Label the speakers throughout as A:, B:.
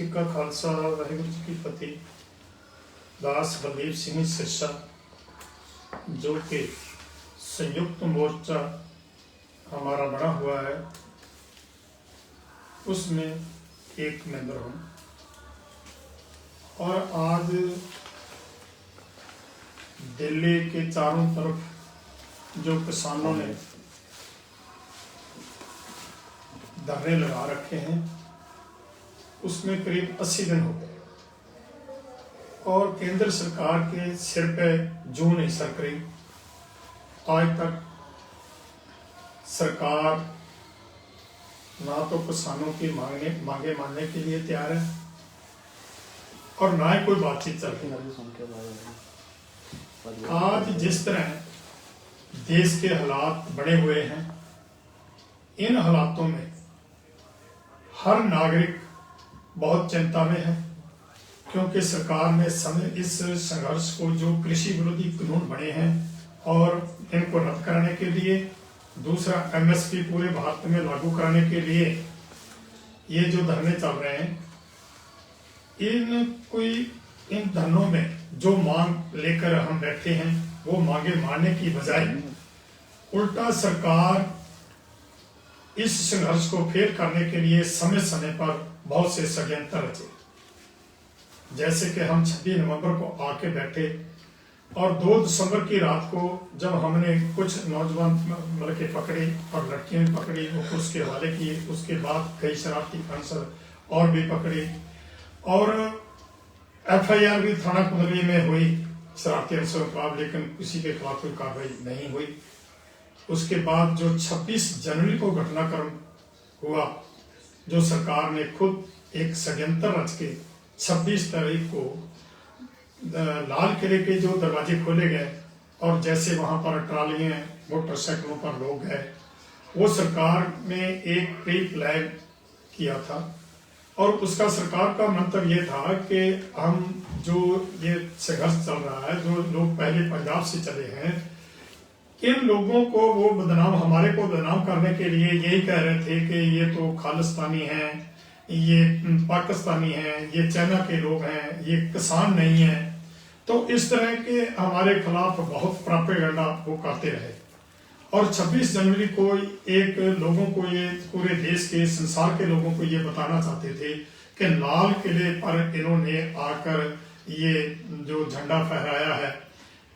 A: जी का खालसा वाहिगुरू जी की फतेह। दास बलदेव सिंह सिरसा जो कि संयुक्त मोर्चा हमारा बना हुआ है, उसमें एक मेंबर हूँ। और आज दिल्ली के चारों तरफ जो किसानों ने धरने लगा रखे हैं, उसमें करीब 80 दिन हो गए और केंद्र सरकार के सिर पे जूं नहीं सरक रही। आज तक सरकार ना तो किसानों की मांगे मानने के लिए तैयार है और ना ही कोई बातचीत चल रही है। आज जिस तरह देश के हालात बने हुए हैं, इन हालातों में हर नागरिक बहुत चिंता में है, क्योंकि सरकार ने इस संघर्ष को, जो कृषि विरोधी कानून बने हैं और इनको रद्द कराने के लिए, दूसरा एमएसपी पूरे भारत में लागू कराने के लिए ये जो धरने चल रहे हैं, इन धरनों में जो मांग लेकर हम बैठे हैं, वो मांगे मानने की बजाय उल्टा सरकार इस संघर्ष को फेल करने के लिए समय समय पर बहुत से षड्यंत्र रचे। जैसे कि हम 26 नवंबर को आके बैठे और 2 दिसंबर की रात को जब हमने कुछ नौजवान लड़के पकड़े और लड़कियां भी पकड़ी, उसके हवाले किए, उसके बाद कई शरारती काउंसलर और भी पकड़े और एफआईआर भी थाना कुंदली में हुई शरारती अंसरों के खिलाफ, लेकिन किसी के खिलाफ कोई कार्रवाई नहीं हुई। उसके बाद जो 26 जनवरी को घटनाक्रम हुआ, जो सरकार ने खुद एक षड्यंत्र रच के 26 तारीख को लाल किले के जो दरवाजे खोले गए और जैसे वहां पर ट्रालियां मोटरसाइकिलों पर लोग गए, वो सरकार ने एक प्री प्लान किया था। और उसका सरकार का मंतव्य ये था कि हम जो ये संघर्ष चल रहा है, जो लोग पहले पंजाब से चले हैं, इन लोगों को वो हमारे को बदनाम करने के लिए यही कह रहे थे कि ये तो खालिस्तानी हैं, ये पाकिस्तानी हैं, ये चाइना के लोग हैं, ये किसान नहीं है। तो इस तरह के हमारे खिलाफ बहुत प्रोपेगेंडा वो करते रहे। और 26 जनवरी को एक लोगों को, ये पूरे देश के, संसार के लोगों को ये बताना चाहते थे कि लाल किले पर इन्होंने आकर ये जो झंडा फहराया है,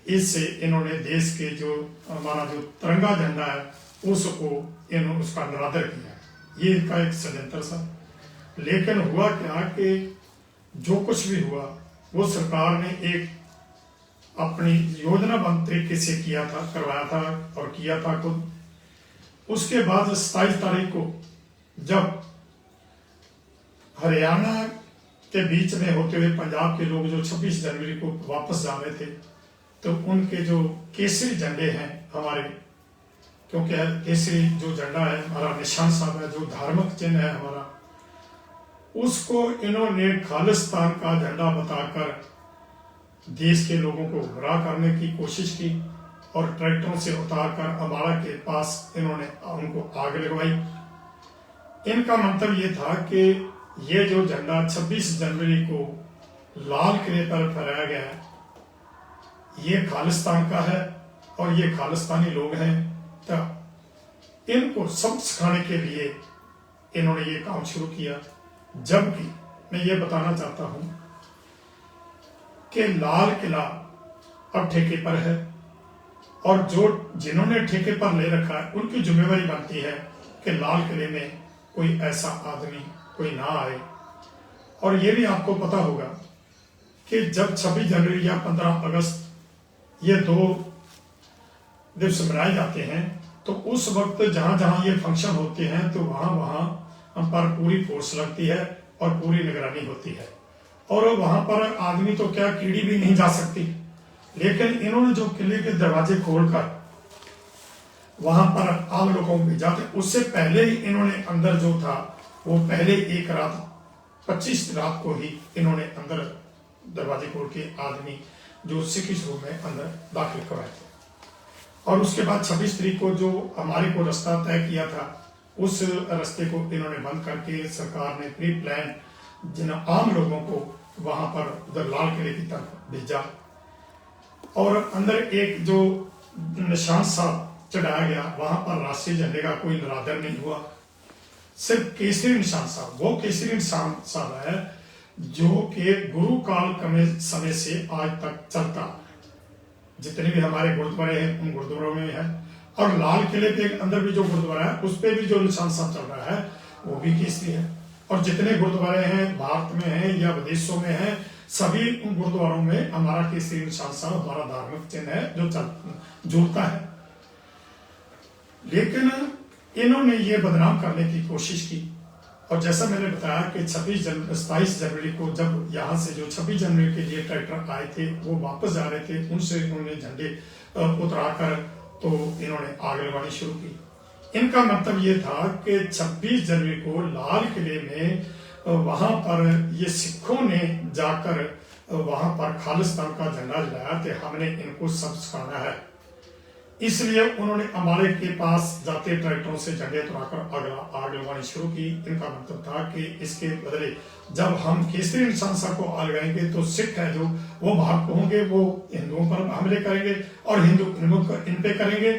A: इससे इन्होंने देश के जो हमारा जो तिरंगा झंडा है उसका निरादर किया। ये इनका एक षड्यंत्र था। लेकिन हुआ क्या कि जो कुछ भी हुआ वो सरकार ने एक अपनी योजनाबद्ध तरीके से करवाया था और किया था खुद। उसके बाद 27 तारीख को जब हरियाणा के बीच में होते हुए पंजाब के लोग जो 26 जनवरी को वापस जा रहे थे, तो उनके जो केसरी झंडे हैं हमारे, क्योंकि केसरी जो झंडा है हमारा निशान साहब है, जो धार्मिक चिन्ह है हमारा, उसको इन्होंने खालिस्तान का झंडा बताकर देश के लोगों को गुमराह करने की कोशिश की और ट्रैक्टरों से उतारकर अम्बाड़ा के पास इन्होंने उनको आग लगवाई। इनका मंतव्य ये था कि ये जो झंडा 26 जनवरी को लाल किले पर फहराया गया है, ये खालिस्तान का है और ये खालिस्तानी लोग हैं। तो इनको सबक सिखाने के लिए इन्होंने ये काम शुरू किया। जबकि मैं ये बताना चाहता हूं कि लाल किला अब ठेके पर है और जिन्होंने ठेके पर ले रखा है, उनकी जिम्मेवारी बनती है कि लाल किले में कोई ऐसा आदमी कोई ना आए। और ये भी आपको पता होगा कि जब 26 जनवरी या 15 अगस्त ये 2 दिवस मनाए जाते हैं, तो उस वक्त जहां जहां ये फंक्शन होते हैं, तो वहां हम पर पूरी फोर्स लगती है और पूरी निगरानी होती है। और वहां पर आदमी तो क्या, कीड़ी भी नहीं जा सकती। लेकिन इन्होंने जो किले के दरवाजे खोलकर वहां पर आम लोगों को भेजा था, उससे पहले ही इन्होंने अंदर जो था वो पहले एक रात 25 रात को ही इन्होंने अंदर दरवाजे खोल के आदमी जो सिख रूप में अंदर दाखिल करवाए थे। और उसके बाद 26 तारीख को जो हमारे को रास्ता तय किया था, उस रास्ते को इन्होंने बंद करके सरकार ने प्री प्लान जिन आम लोगों को वहां पर उधर लाल किले की तरफ भेजा और अंदर एक जो निशान साहब चढ़ाया गया, वहां पर राष्ट्रीय झंडे का कोई निरादर नहीं हुआ, सिर्फ केसरी निशान साहब, वो केसरी निशान साहब है जो कि गुरु काल समय से आज तक चलता, जितने भी हमारे गुरुद्वारे हैं उन गुरुद्वारों में है, और लाल किले के अंदर भी जो गुरुद्वारा है उस पर भी जो निशान साहब चल रहा है वो भी केसरी है। और जितने गुरुद्वारे हैं भारत में हैं या विदेशों में हैं, सभी उन गुरुद्वारों में हमारा केसरी निशान साहब हमारा धार्मिक चिन्ह है जो जुड़ता है। लेकिन इन्होंने ये बदनाम करने की कोशिश की, और जैसा मैंने बताया कि 27 जनवरी को जब यहाँ से जो 26 जनवरी के लिए ट्रैक्टर आए थे वो वापस जा रहे थे, उनसे उन्होंने झंडे उतराकर तो इन्होंने आग लगानी शुरू की। इनका मतलब ये था कि 26 जनवरी को लाल किले में वहां पर ये सिखों ने जाकर वहां पर खालिस्तान का झंडा जलाया तो हमने इनको सब सिखाना है, इसलिए उन्होंने हमारे के पास जाते ट्रैक्टरों से झंडे उतराकर आग लगानी शुरू की। इनका मतलब था कि इसके बदले जब हम केसरी निशान साहब को आग लगाएंगे तो सिख है जो वो भाग होंगे, वो हिंदुओं पर हमले करेंगे और हिंदू इन पे करेंगे।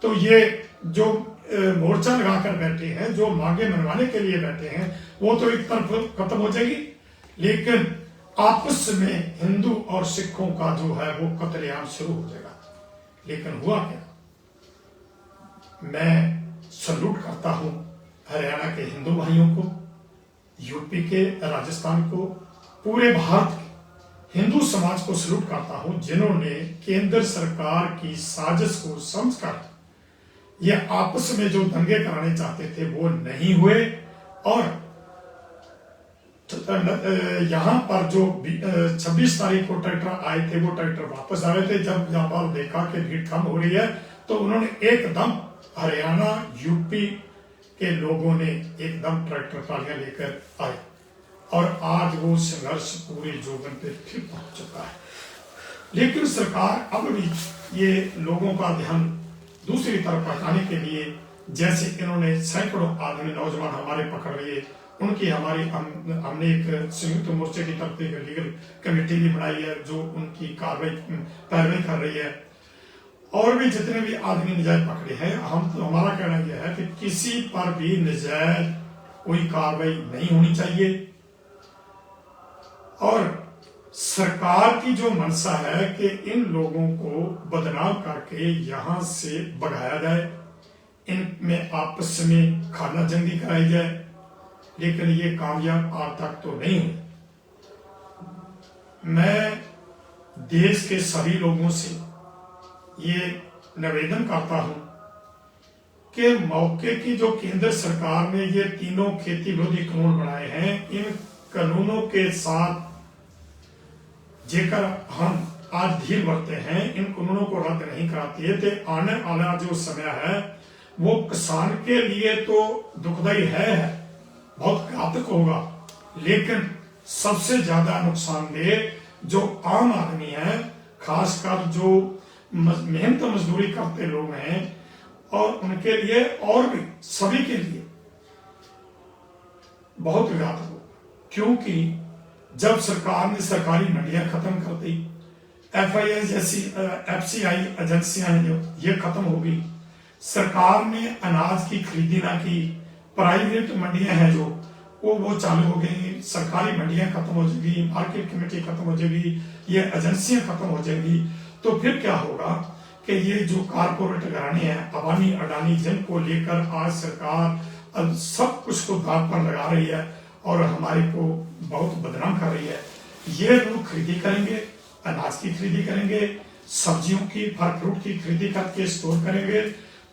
A: तो ये जो मोर्चा लगाकर बैठे हैं, जो मांगे मनवाने के लिए बैठे हैं, वो तो एक तरफ खत्म हो जाएगी, लेकिन आपस में हिंदू और सिखों का जो है वो कत्लेआम शुरू हो जाएगा। लेकिन हुआ क्या, मैं सल्यूट करता हूं हरियाणा के हिंदू भाइयों को, यूपी के, राजस्थान को, पूरे भारत के हिंदू समाज को सल्यूट करता हूं जिन्होंने केंद्र सरकार की साजिश को समझकर ये आपस में जो दंगे कराने चाहते थे वो नहीं हुए, और यहां पर जो 26 तारीख को ट्रैक्टर आए थे वो ट्रैक्टर वापस आ रहे थे। जब यहाँ पर देखा कि भीड़ कम हो रही है तो उन्होंने एकदम हरियाणा यूपी के लोगों ने एकदम ट्रैक्टर ट्रालियां लेकर आए, और आज वो संघर्ष पूरे जोगन पे फिर पहुंच चुका है। लेकिन सरकार अब भी ये लोगों का ध्यान दूसरी तरफ हटाने के लिए, जैसे इन्होंने सैकड़ों आदमी नौजवान हमारे पकड़ लिए, उनकी हमने एक संयुक्त मोर्चे की तरफ एक लीगल कमेटी भी बनाई है जो उनकी पैरवी कर रही है, और भी जितने भी आदमी नजायज पकड़े हैं, हमारा कहना यह है कि किसी पर भी नजायज कोई कार्रवाई नहीं होनी चाहिए, और सरकार की जो मंशा है कि इन लोगों को बदनाम करके यहां से भगाया जाए, इनमें आपस में खाना जंगी कराई जाए, लेकिन ये कामयाब आज तक तो नहीं हुई। मैं देश के सभी लोगों से ये निवेदन करता हूं कि मौके की जो केंद्र सरकार ने ये तीनों खेती विरोधी कानून बनाए हैं, इन कानूनों के साथ जेकर हम आज धीर बरते हैं, इन कानूनों को रद्द नहीं कराती है तो आने वाला जो समय है वो किसान के लिए तो दुखदायी है, बहुत घातक होगा, लेकिन सबसे ज्यादा नुकसानदेह जो आम आदमी है, खासकर जो मेहनत मजदूरी करते लोग हैं, और उनके लिए और भी सभी के लिए बहुत घातक होगा। क्योंकि जब सरकार ने सरकारी मंडियां खत्म कर दी, FII जैसी FCI एजेंसियां हैं जो ये खत्म हो गई, सरकार ने अनाज की खरीदी ना की, प्राइवेट मंडियां हैं जो वो चालू हो गई, सरकारी मंडियां खत्म हो जाएगी, मार्केट कमेटी खत्म हो जाएगी, ये एजेंसियां खत्म हो जाएगी, तो फिर क्या होगा कि ये जो कारपोरेट घराने हैं, अबानी अडानी, जिनको लेकर आज सरकार सब कुछ को दांव पर लगा रही है और हमारे को बहुत बदनाम कर रही है, ये लोग खरीदी करेंगे, अनाज की खरीदी करेंगे, सब्जियों की, फल फ्रूट की खरीदी करके स्टोर करेंगे,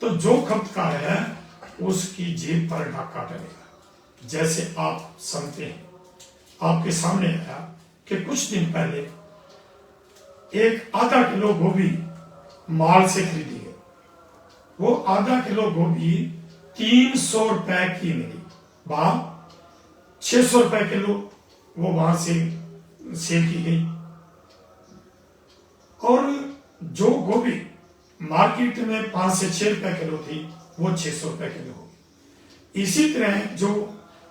A: तो जो खपतकार है उसकी जेब पर डाका डलेगा। जैसे आप सुनते हैं, आपके सामने आया कि कुछ दिन पहले एक आधा किलो गोभी माल से खरीदी गई, वो आधा किलो गोभी 300 रुपए की मिली, वहां 600 रुपए किलो वो वहां से सेल की गई, और जो गोभी मार्केट में 5 से 6 रुपए किलो थी वो 600 रुपए किलो हो गई। इसी तरह जो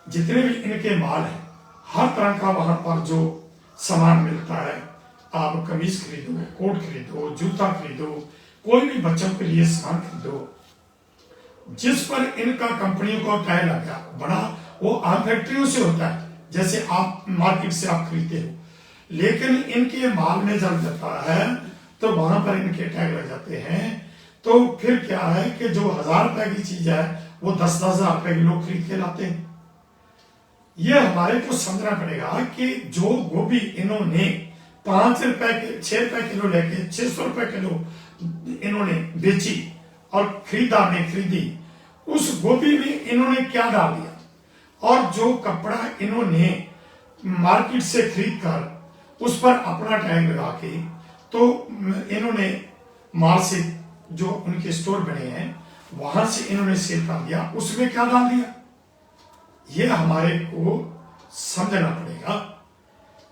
A: जितने भी इनके माल हैं, हर तरह का वहां पर जो सामान मिलता है, आप कमीज खरीदो, कोट खरीदो, जूता खरीदो, कोई भी बच्चों के लिए सामान खरीदो, जिस पर इनका कंपनियों का टैग लगा बना, वो आप फैक्ट्रियों से होता है, जैसे आप मार्केट से आप खरीदते हो, लेकिन इनके माल में जब जाता है तो वहां पर इनके टैग लग जाते हैं। तो फिर क्या है कि जो 1000 रुपए की चीज है वो 10-10 हजार रुपए की लोग खरीद के लाते हैं। ये हमारे को समझना पड़ेगा कि जो गोभी इन्होंने 5 रुपए के 6 रुपए किलो लेके 600 रुपए किलो इन्होंने बेची और खरीदार ने खरीदी, उस गोभी में इन्होंने क्या डाल दिया, और जो कपड़ा इन्होंने मार्केट से खरीद कर उस पर अपना टैग लगा के, तो इन्होंने माल से जो उनके स्टोर बने हैं वहां से इन्होंने सेल कर दिया, उसमें क्या डाल दिया, ये हमारे को समझना पड़ेगा।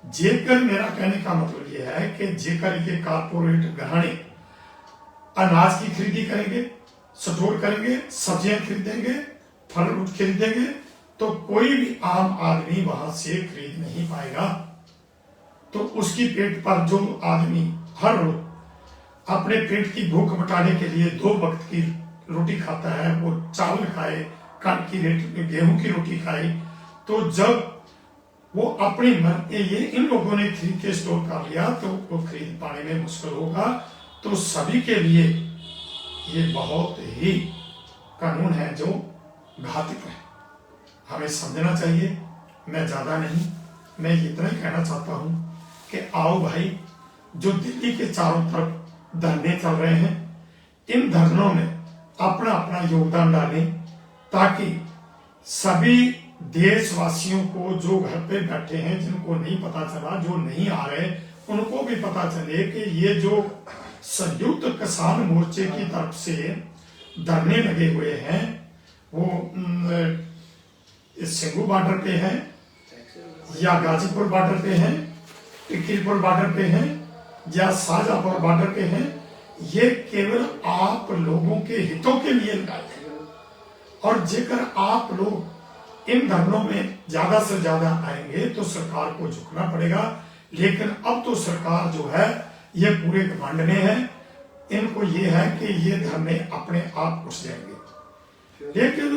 A: जेकर मेरा कहने का मतलब यह है कि जेकर ये कारपोरेट घराने अनाज की खरीदी करेंगे, स्टोर करेंगे, सब्जियां खरीदेंगे, फल खरीदेंगे, तो कोई भी आम आदमी वहां से खरीद नहीं पाएगा। तो उसकी पेट पर जो आदमी हर रोज अपने पेट की भूख मिटाने के लिए 2 वक्त की रोटी खाता है, वो चावल खाए, कणक की गेहूं की रोटी खाए, तो जब वो अपनी ये इन लोगों ने खरीद के स्टोर कर लिया तो वो खरीद पाने में मुश्किल होगा। तो सभी के लिए ये बहुत ही कानून है जो घातक है, हमें समझना चाहिए। मैं ज्यादा नहीं, मैं इतना ही कहना चाहता हूं कि आओ भाई, जो दिल्ली के चारों तरफ धरने चल रहे हैं, इन धरनों में अपना अपना योगदान डालें, ताकि सभी देशवासियों को जो घर पे बैठे हैं, जिनको नहीं पता चला, जो नहीं आ रहे, उनको भी पता चले कि ये जो संयुक्त किसान मोर्चे की तरफ से धरने लगे हुए हैं वो सिंगू बॉर्डर पे है या गाजीपुर बॉर्डर पे है, टिक्कीपुर बॉर्डर पे है या शाहजहांपुर बॉर्डर पे है, ये केवल आप लोगों के हितों के लिए लगाए हैं। और जेकर आप लोग इन धरनों में ज्यादा से ज्यादा आएंगे तो सरकार को झुकना पड़ेगा। लेकिन अब तो सरकार जो है ये पूरे घमंड में है, इनको ये है कि ये धरने अपने आप उठ जाएंगे। लेकिन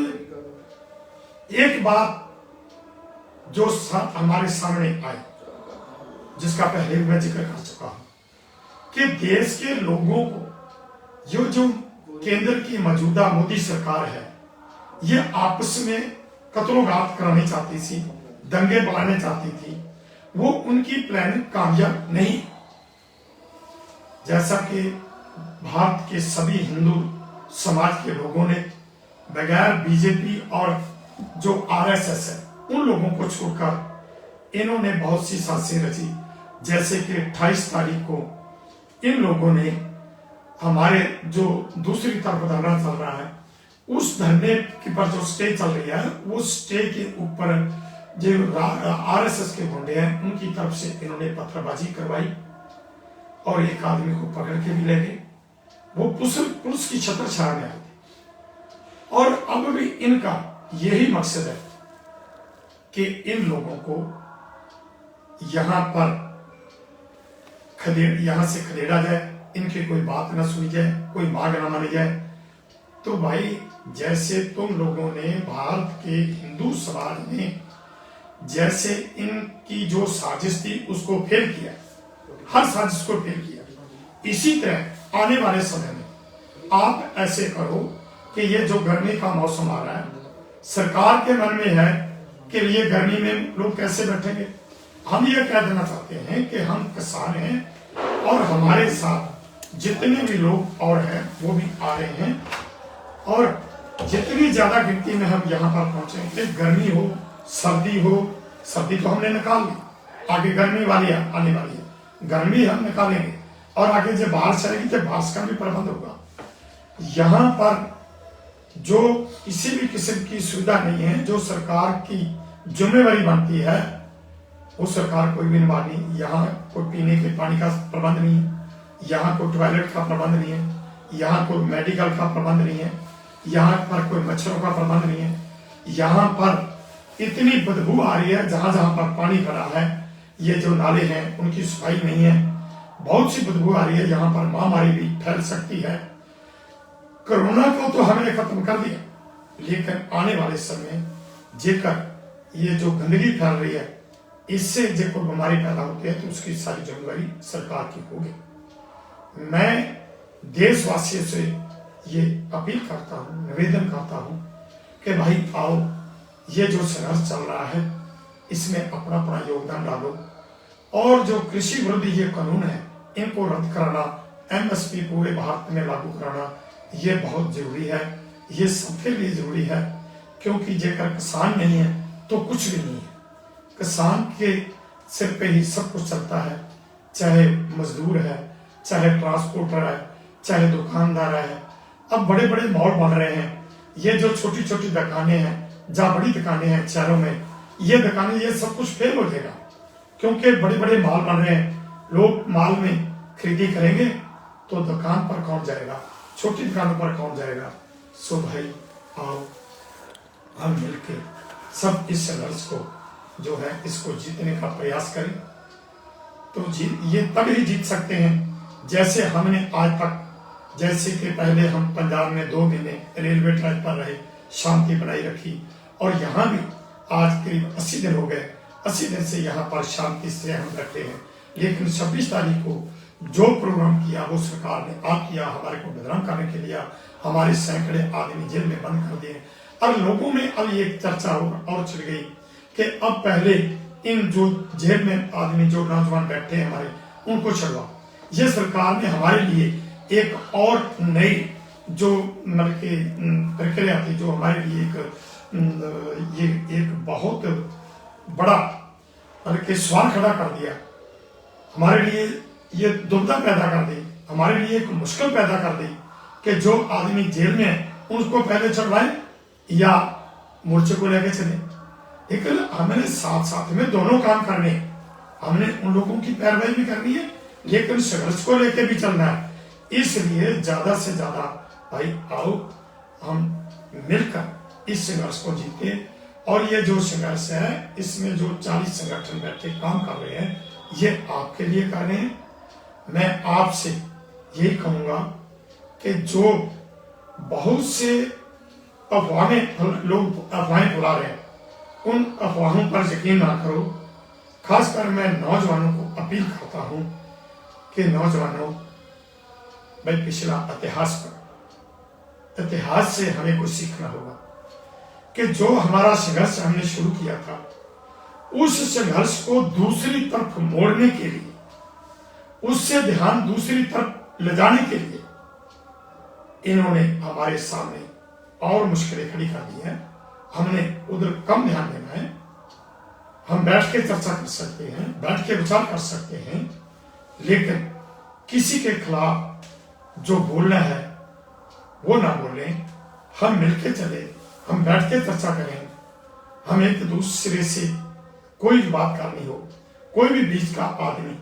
A: एक बात जो हमारे सामने आई, जिसका पहले भी मैं जिक्र कर चुका हूं, कि देश के लोगों को जो केंद्र की मौजूदा मोदी सरकार है, ये आपस में कत्लोगात करानी चाहती थी, दंगे बढ़ाने चाहती थी, वो उनकी प्लानिंग कामयाब नहीं। जैसा कि भारत के सभी हिंदू समाज के लोगों ने बगैर बीजेपी और जो आरएसएस है उन लोगों को छोड़कर इन्होंने बहुत सी साजिशें रची। जैसे कि 28 तारीख को इन लोगों ने हमारे जो दूसरी तरफ धरना चल रहा है, उस धरने के पर जो स्टे चल रही है, उस स्टे के ऊपर जो आरएसएस के गुंडे हैं उनकी तरफ से इन्होंने पत्थरबाजी करवाई और एक आदमी को पकड़ के भी ले गए। वो पुलिस की छत्र छाया में आए थे। और अब भी इनका यही मकसद है कि इन लोगों को यहां पर यहां से खदेड़ा जाए, इनकी कोई बात ना सुनी जाए, कोई मांग ना मानी जाए। तो भाई, जैसे तुम लोगों ने भारत के हिंदू समाज ने जैसे इनकी जो साजिश थी उसको फेल किया, हर साजिश को फेल किया, इसी तरह आने वाले समय में आप ऐसे करो कि ये जो गर्मी का मौसम आ रहा है, सरकार के मन में है कि ये गर्मी में लोग कैसे बैठेंगे। हम ये कह देना चाहते हैं कि हम किसान हैं और हमारे साथ जितने भी लोग और हैं वो भी आ रहे हैं, और जितनी ज्यादा गिनती में हम यहाँ पर पहुंचे, गर्मी हो सर्दी हो, सर्दी तो हमने निकाल ली, आगे गर्मी वाली आने वाली है, गर्मी हम निकालेंगे, और आगे जब बारिश आएगी तो बारिश का भी प्रबंध होगा। यहाँ पर जो किसी भी किस्म की सुविधा नहीं है, जो सरकार की जिम्मेवारी बनती है वो सरकार कोई भी निभा नहीं। यहाँ कोई पीने के पानी का प्रबंध नहीं है, यहाँ कोई टॉयलेट का प्रबंध नहीं है, यहाँ कोई मेडिकल का प्रबंध नहीं है, यहाँ पर कोई मच्छरों का प्रबंध नहीं है, यहाँ पर इतनी बदबू आ रही है, जहां जहां पर पानी भरा है, ये जो नाले हैं उनकी सफाई नहीं है, बहुत सी बदबू आ रही है, यहाँ पर महामारी भी फैल सकती है। कोरोना को तो हमने खत्म कर दिया, लेकिन आने वाले समय जेकर ये जो गंदगी फैल रही है, इससे जो कोई बीमारी पैदा होती है, तो उसकी सारी जिम्मेदारी सरकार की होगी। मैं देशवासियों से ये अपील करता हूँ, निवेदन करता हूँ कि भाई आओ, ये जो संघर्ष चल रहा है इसमें अपना अपना योगदान डालो, और जो कृषि विरोधी ये कानून है इनको रद्द कराना, एमएसपी पूरे भारत में लागू कराना, ये बहुत जरूरी है। ये सबके लिए जरूरी है, क्योंकि जेकर किसान नहीं है तो कुछ भी नहीं है। किसान के सिर पे ही सब कुछ चलता है, चाहे मजदूर है, चाहे ट्रांसपोर्टर है, चाहे दुकानदार है। अब बड़े बड़े मॉल बन रहे हैं, ये जो छोटी छोटी दुकानें हैं, जहाँ बड़ी दुकानें हैं शहरों में, ये दुकानें, ये सब कुछ फेल हो जाएगा, क्योंकि बड़े बड़े मॉल बन रहे हैं। लोग मॉल में खरीदी करेंगे तो दुकान पर कौन जाएगा, छोटी दुकानों पर कौन जाएगा। सो भाई आओ, हम मिलकर सब इस संघर्ष को जो है इसको जीतने का प्रयास करें, तो ये तब ही जीत सकते हैं जैसे हमने आज तक, जैसे कि पहले हम पंजाब में 2 महीने रेलवे ट्रैक पर रहे, शांति बनाई रखी, और यहाँ भी आज करीब 80 दिन हो गए, 80 दिन से यहाँ पर शांति से हम बैठे हैं। लेकिन 26 तारीख को जो प्रोग्राम किया वो सरकार ने आप किया, हमारे को बदनाम करने के लिए हमारे सैकड़े आदमी जेल में बंद कर दिए। अब लोगों में अब ये चर्चा और चल गई कि अब पहले इन जो जेल में आदमी, जो नौजवान बैठे हैं हमारे, उनको छुड़वाओ। ये सरकार ने हमारे लिए एक और नई जो मतलब की प्रक्रिया थी, जो हमारे लिए एक बहुत बड़ा मतलब कि सवाल खड़ा कर दिया, हमारे लिए ये दुविधा पैदा कर दी, हमारे लिए एक मुश्किल पैदा कर दी कि जो आदमी जेल में है उसको पहले छुड़वाएं या मोर्चे को लेकर चले। लेकिन हमने साथ साथ में दोनों काम करने, हमने उन लोगों की पैरवाई भी करनी है, लेकिन संघर्ष को लेकर भी चलना है। इसलिए ज्यादा से ज्यादा भाई आओ, हम मिलकर इस संघर्ष को जीते। और ये जो संघर्ष है, इसमें जो 40 संगठन बैठे काम कर रहे हैं, ये आपके लिए कर रहे हैं। मैं आपसे यही कहूंगा कि जो बहुत से लोग अफवाहें फैला रहे हैं, उन अफवाहों पर यकीन ना करो। खासकर मैं नौजवानों को अपील करता हूं कि नौजवानों, भाई पिछला इतिहास से हमें कुछ सीखना होगा कि जो हमारा संघर्ष हमने शुरू किया था, उस संघर्ष को दूसरी तरफ मोड़ने के लिए, उससे ध्यान दूसरी तरफ ले जाने के लिए इन्होंने हमारे सामने और मुश्किलें खड़ी कर दी हैं। हमने उधर कम ध्यान देना है। हम बैठ के चर्चा कर सकते हैं, बैठ के विचार कर सकते हैं, लेकिन किसी के खिलाफ जो बोलना है वो ना बोले। हम मिलके चले, हम बैठ के चर्चा करें, हम एक दूसरे से कोई बात करनी हो, कोई भी बीच का आदमी,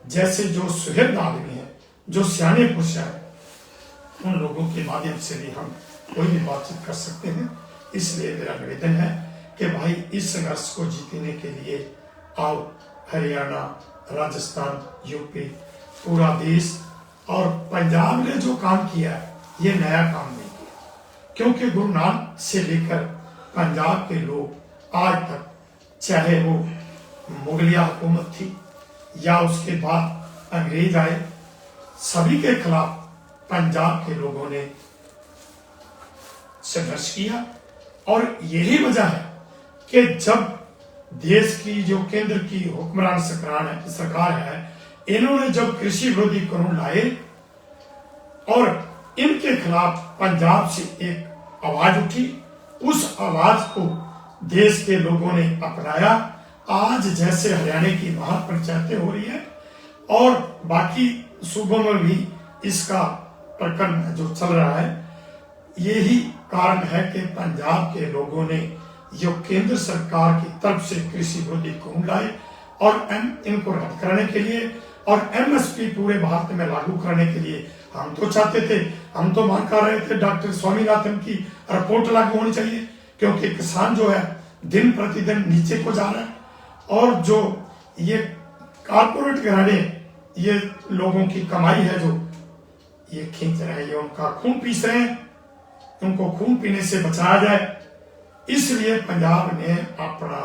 A: जैसे जो सुहृद आदमी है, जो सियाने पुरुष है, उन लोगों के माध्यम से भी हम कोई भी बातचीत कर सकते हैं। इसलिए मेरा निवेदन है कि भाई इस संघर्ष को जीतने के लिए आओ, हरियाणा, राजस्थान, यूपी, पूरा देश, और पंजाब ने जो काम किया है ये नया काम नहीं किया, क्योंकि गुरु नानक से लेकर पंजाब के लोग आज तक, चाहे वो मुगलिया हुकूमत थी या उसके बाद अंग्रेज आए, सभी के खिलाफ पंजाब के लोगों ने संघर्ष किया। और यही वजह है कि जब देश की जो केंद्र की हुक्मरान सरकार है, इन्होंने जब कृषि विरोधी कानून लाए और इनके खिलाफ पंजाब से एक आवाज उठी, उस आवाज को देश के लोगों ने अपनाया। आज जैसे हरियाणा की बाहर पंचायतें हो रही है और बाकी सूबों में भी इसका प्रकरण जो चल रहा है, यही कारण है कि पंजाब के लोगों ने जो केंद्र सरकार की तरफ से कृषि विरोधी कानून लाए और इनको रद्द करने के लिए और एमएसपी पूरे भारत में लागू करने के लिए हम तो चाहते थे, हम तो मांग कर रहे थे डॉक्टर स्वामीनाथन की रिपोर्ट लागू होनी चाहिए, क्योंकि किसान जो है दिन प्रतिदिन नीचे को जा रहा है। और जो ये कारपोरेट घराने, ये लोगों की कमाई है जो ये खींच रहे हैं, ये उनका खून पीस रहे हैं, उनको खून पीने से बचाया जाए, इसलिए पंजाब ने अपना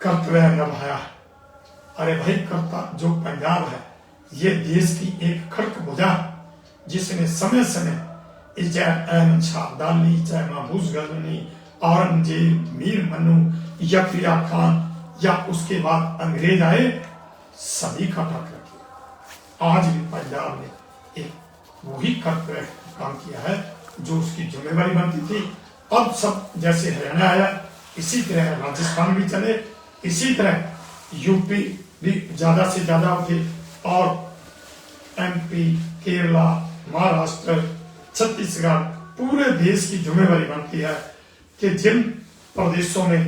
A: कर्तव्य निभाया। अरे भाई, कर्ता जो पंजाब है ये देश की एक खड़क भुजा, जिसने समय समय चाहे अहमद शाह अब्दाली, चाहे महफूज गजनी, औरंगजेब, मीर मनु, यकरिया खान या उसके बाद अंग्रेज आए, सभी का टक्कर किया। आज भी पंजाब ने एक वही कर्तव्य काम किया है जो उसकी जिम्मेवारी बनती थी। अब सब जैसे हरियाणा आया, इसी तरह राजस्थान भी चले, इसी तरह यूपी भी ज्यादा से ज्यादा उठे, और एमपी, केरला, महाराष्ट्र, छत्तीसगढ़, पूरे देश की जिम्मेवारी बनती है कि जिन प्रदेशों में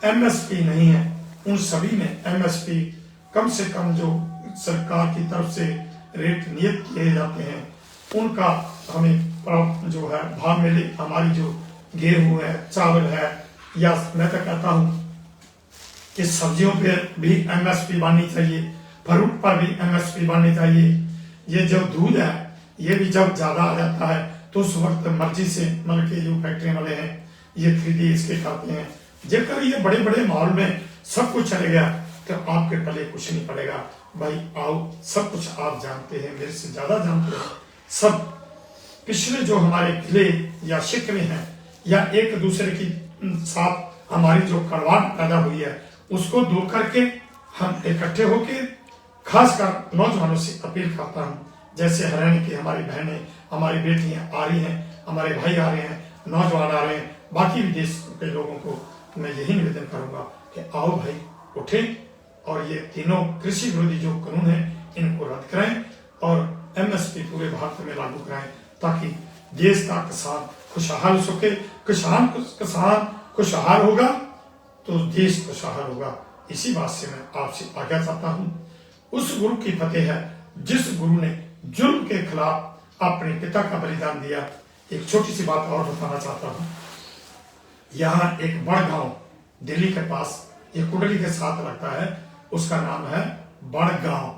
A: एमएसपी नहीं है, उन सभी में एमएसपी कम से कम जो सरकार की तरफ से रेट नियत किए जाते हैं, उनका हमें जो है भाव मिले। हमारी जो गेहूं है, चावल है, या मैं तो कहता हूं कि सब्जियों पे भी एमएसपी बननी चाहिए, फ्रूट पर भी एमएसपी बननी चाहिए। ये जो दूध है ये भी जब ज्यादा आ जाता है तो उस वक्त मर्जी से मतलब के जो फैक्ट्री वाले हैं ये खरीदी इसके करते हैं। जेकर ये बड़े बड़े मॉल में सब कुछ चले गया तो आपके पले कुछ नहीं पड़ेगा। भाई आओ, सब कुछ आप जानते हैं, मेरे से ज्यादा जानते हैं। सब पिछले जो हमारे गिले या शिकवे हैं या एक दूसरे की साथ हमारी जो कड़वाहट पैदा हुई है, उसको दूर करके हम इकट्ठे होके, खासकर नौजवानों से अपील करता हूँ, जैसे हरियाणा की हमारी बहनें, हमारी बेटियां आ रही हैं, हमारे भाई आ रहे हैं, नौजवान आ रहे हैं, बाकी भी देश के लोगों को मैं यही निवेदन करूंगा कि आओ भाई उठे और ये तीनों कृषि विरोधी जो कानून है इनको रद्द कराएं और एमएसपी पूरे भारत में लागू कराएं, ताकि देश का किसान खुशहाल हो सके। किसान खुशहाल होगा तो देश खुशहाल होगा। इसी बात से मैं आपसे आज्ञा चाहता हूँ। उस गुरु की फतेह है जिस गुरु ने जुल्म के खिलाफ अपने पिता का बलिदान दिया। एक छोटी सी बात और बताना चाहता हूँ। यहाँ एक बड़ गांव दिल्ली के पास, ये कुंडली के साथ लगता है, उसका नाम है बड़गांव।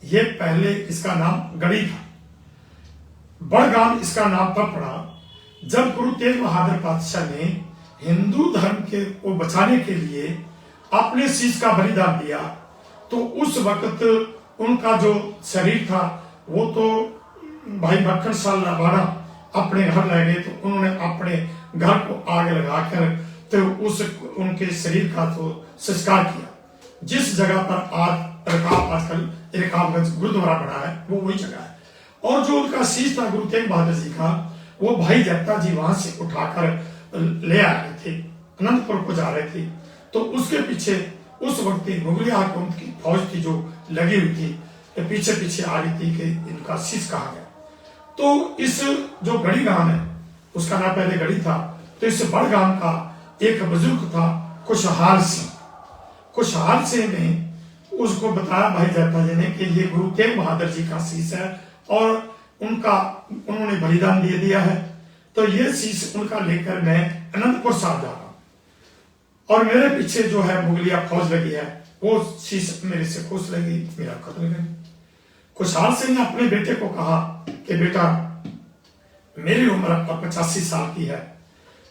A: ये पहले इसका नाम गढ़ी था। बड़गांव इसका नाम तब पड़ा जब गुरु तेग बहादुर पातशाह ने हिंदू धर्म के को बचाने के लिए अपने शीश का बलिदान दिया। तो उस वक्त उनका जो शरीर था वो तो भाई मक्खन साल लबाना अपने घर ले गए, तो उन्होंने अपने घर को आग लगाकर तो उस उनके शरीर का तो संस्कार किया। जिस जगह पर आज आजकल रकाबगंज गुरुद्वारा बना है वो वही जगह है। और जो उनका शीश था गुरु तेग बहादुर जी का, वो भाई जगता जी वहां से उठाकर ले आ रहे थे, अनंतपुर को जा रहे थे। तो उसके पीछे उस वक्त मुगलिया हुकूमत की फौज थी जो लगी हुई थी, पीछे पीछे आ रही थी कि इनका शीश कहा गया। तो इस जो गढ़ी गांव है उसका नाम पहले गढ़ी था, तो इस बड़गांव का एक बुजुर्ग था खुशहाल सिंह। खुशहाल सिंह ने उसको बताया भाई जगता जी ने कि ये गुरु तेग बहादुर जी का शीश है और उन्होंने बलिदान दे दिया है, तो ये शीश उनका लेकर मैं अनंतपुर साहब जा रहा हूं और मेरे पीछे जो है मुगलिया फौज लगी है, वो शीश मेरे से खुश लगी, मेरा कत्ल गई। खुशहाल सिंह ने अपने बेटे को कहा कि बेटा मेरी उम्र अब 85 साल की है,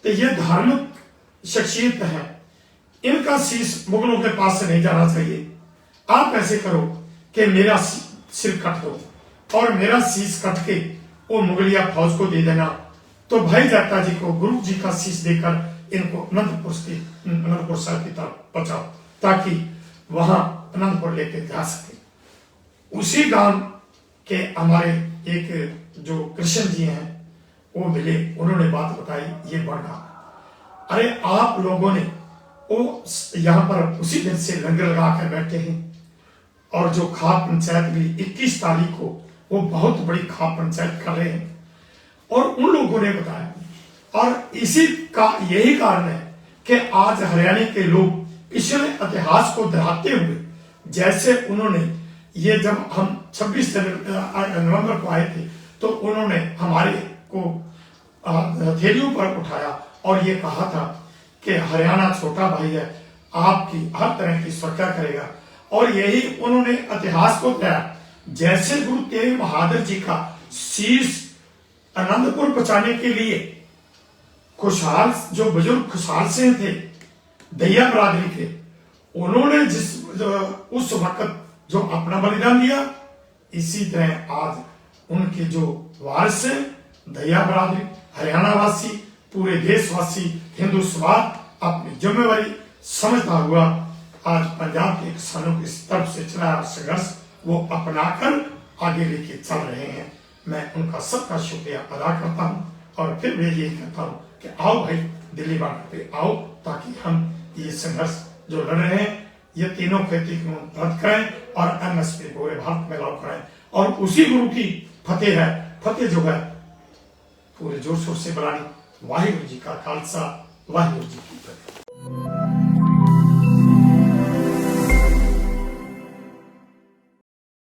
A: तो ये धार्मिक शख्सियत है, इनका शीश मुगलों के पास से नहीं जाना चाहिए। आप ऐसे करो कि मेरा सिर कट दो और मेरा शीश कट के वो मुगलिया फौज को दे देना। तो भाई जगता जी को गुरु जी का शीश देकर इनको अनंतपुर साहब की तरफ पहुंचाओ ताकि वहां अनंतपुर लेके जा सके। उसी गांव के हमारे एक जो कृष्ण जी हैं वो मिले, उन्होंने बात बताई ये बढ़ा। अरे आप लोगों ने वो यहाँ पर उसी दिन से लंगर लगा कर बैठे हैं और जो खाप पंचायत भी 21 तारीख को वो बहुत बड़ी खाप पंचायत कर रहे हैं और उन लोगों ने बताया। और इसी का यही कारण है कि आज हरियाणा के लोग पिछले इतिहास को दोहराते हुए, जैसे उन्होंने ये जब हम 26 नवंबर को आए थे तो उन्होंने हमारे को हथेलियों पर उठाया और ये कहा था कि हरियाणा छोटा भाई है, आपकी हर तरह की सुरक्षा करेगा। और यही उन्होंने इतिहास को बताया। जैसे गुरु तेग बहादुर जी का शीश आनंदपुर पहुंचाने के लिए खुशहाल, जो बुजुर्ग खुशहाल सिंह थे दहिया बरादरी के, उन्होंने उस वक्त जो अपना बलिदान दिया, इसी तरह आज उनके जो वारिस हैं दहिया बरादरी, हरियाणा वासी, पूरे देशवासी, हिंदू समाज अपनी जिम्मेवारी समझता हुआ आज पंजाब के किसानों की तरफ से चला संघर्ष वो अपनाकर आगे लेके चल रहे हैं। मैं उनका सबका शुक्रिया अदा करता हूं और फिर मैं यही कहता हूं कि आओ भाई दिल्ली बॉर्डर पे आओ, ताकि हम ये संघर्ष जो लड़ रहे हैं ये तीनों खेती रद्द करें और एमएसपी पूरे भारत में लागू करें। और उसी गुरु की फतेह है, फतेह जो है पूरे जोर शोर से बनानी। वाहिगुरु जी का खालसा, वाहिगुरु जी की फतेह।